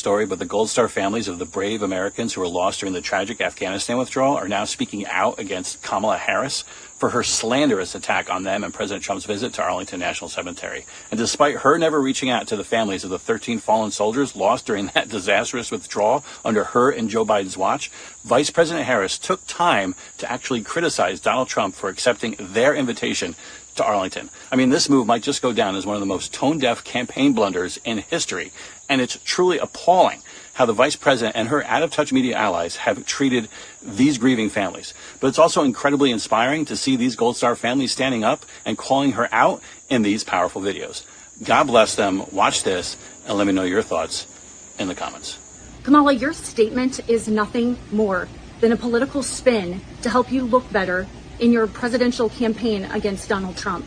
story, but the Gold Star families of the brave Americans who were lost during the tragic Afghanistan withdrawal are now speaking out against Kamala Harris for her slanderous attack on them and President Trump's visit to Arlington National Cemetery. And despite her never reaching out to the families of the 13 fallen soldiers lost during that disastrous withdrawal under her and Joe Biden's watch, Vice President Harris took time to actually criticize Donald Trump for accepting their invitation to Arlington. I mean, this move might just go down as one of the most tone-deaf campaign blunders in history. And it's truly appalling how the vice president and her out-of-touch media allies have treated these grieving families. But it's also incredibly inspiring to see these Gold Star families standing up and calling her out in these powerful videos. God bless them. Watch this and let me know your thoughts in the comments. Kamala, your statement is nothing more than a political spin to help you look better in your presidential campaign against Donald Trump.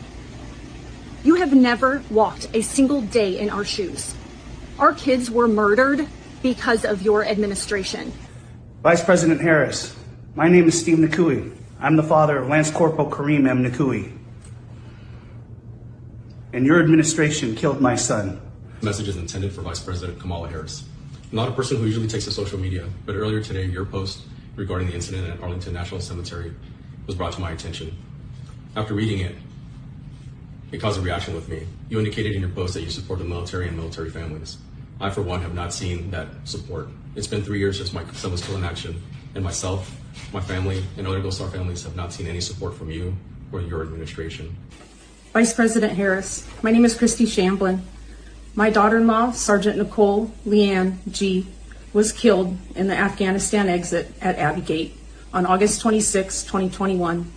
You have never walked a single day in our shoes. Our kids were murdered because of your administration. Vice President Harris, my name is Steve Nakui. I'm the father of Lance Corporal Kareem M. Nakui. And your administration killed my son. The message is intended for Vice President Kamala Harris. I'm not a person who usually takes to social media, but earlier today, your post regarding the incident at Arlington National Cemetery was brought to my attention. After reading it, it caused a reaction with me. You indicated in your post that you support the military and military families. I, for one, have not seen that support. It's been 3 years since my son was killed in action, and myself, my family, and other Gold Star families have not seen any support from you or your administration. Vice President Harris, my name is Christy Shamblin. My daughter-in-law, Sergeant Nicole Leanne G., was killed in the Afghanistan exit at Abbey Gate on August 26, 2021.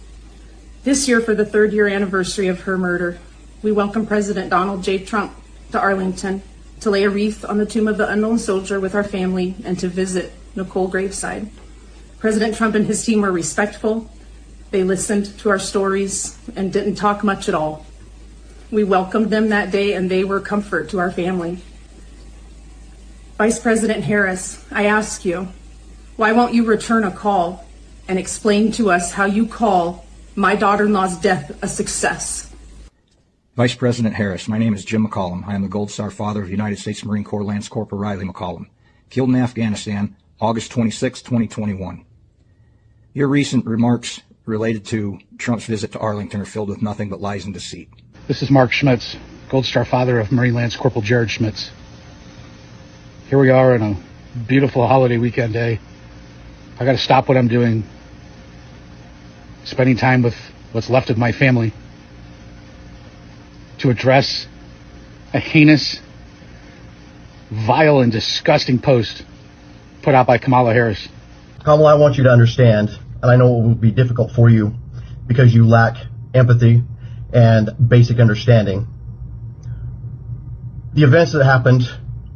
This year, for the 3rd year anniversary of her murder, we welcome President Donald J. Trump to Arlington to lay a wreath on the tomb of the unknown soldier with our family and to visit Nicole graveside. President Trump and his team were respectful. They listened to our stories and didn't talk much at all. We welcomed them that day and they were comfort to our family. Vice President Harris, I ask you, why won't you return a call and explain to us how you call my daughter-in-law's death a success? Vice President Harris, my name is Jim McCollum. I am the Gold Star father of United States Marine Corps Lance Corporal Riley McCollum, killed in Afghanistan, August 26, 2021. Your recent remarks related to Trump's visit to Arlington are filled with nothing but lies and deceit. This is Mark Schmitz, Gold Star father of Marine Lance Corporal Jared Schmitz. Here we are on a beautiful holiday weekend day. I got to stop what I'm doing, spending time with what's left of my family, to address a heinous, vile, and disgusting post put out by Kamala Harris. Kamala, I want you to understand, and I know it will be difficult for you because you lack empathy and basic understanding. The events that happened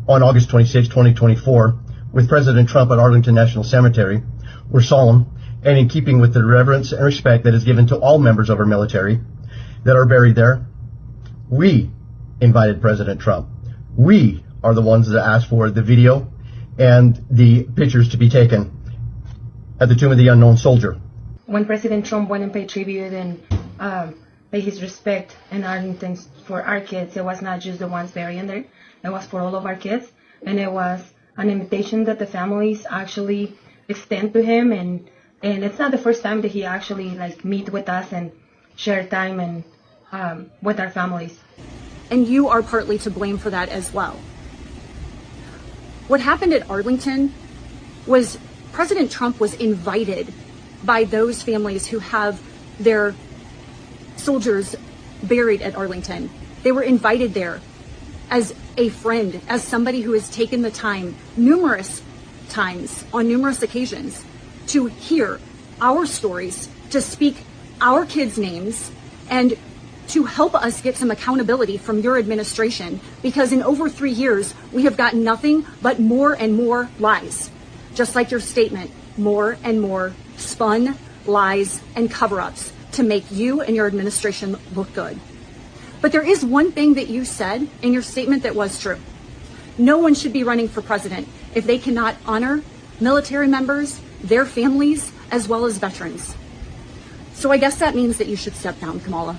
on August 26, 2024, with President Trump at Arlington National Cemetery were solemn and in keeping with the reverence and respect that is given to all members of our military that are buried there. We invited President Trump. We are the ones that asked for the video and the pictures to be taken at the tomb of the unknown soldier. When President Trump went and paid tribute and paid his respect in Arlington for our kids, it was not just the ones buried there, it was for all of our kids, and it was an invitation that the families actually extend to him, and it's not the first time that he actually meet with us and share time and with our families. And you are partly to blame for that as well. What happened at Arlington was President Trump was invited by those families who have their soldiers buried at Arlington. They were invited there as a friend, as somebody who has taken the time numerous times on numerous occasions to hear our stories, to speak our kids' names, and to help us get some accountability from your administration, because in over 3 years, we have gotten nothing but more and more lies. Just like your statement, more and more spun lies and cover-ups to make you and your administration look good. But there is one thing that you said in your statement that was true. No one should be running for president if they cannot honor military members, their families, as well as veterans. So I guess that means that you should step down, Kamala.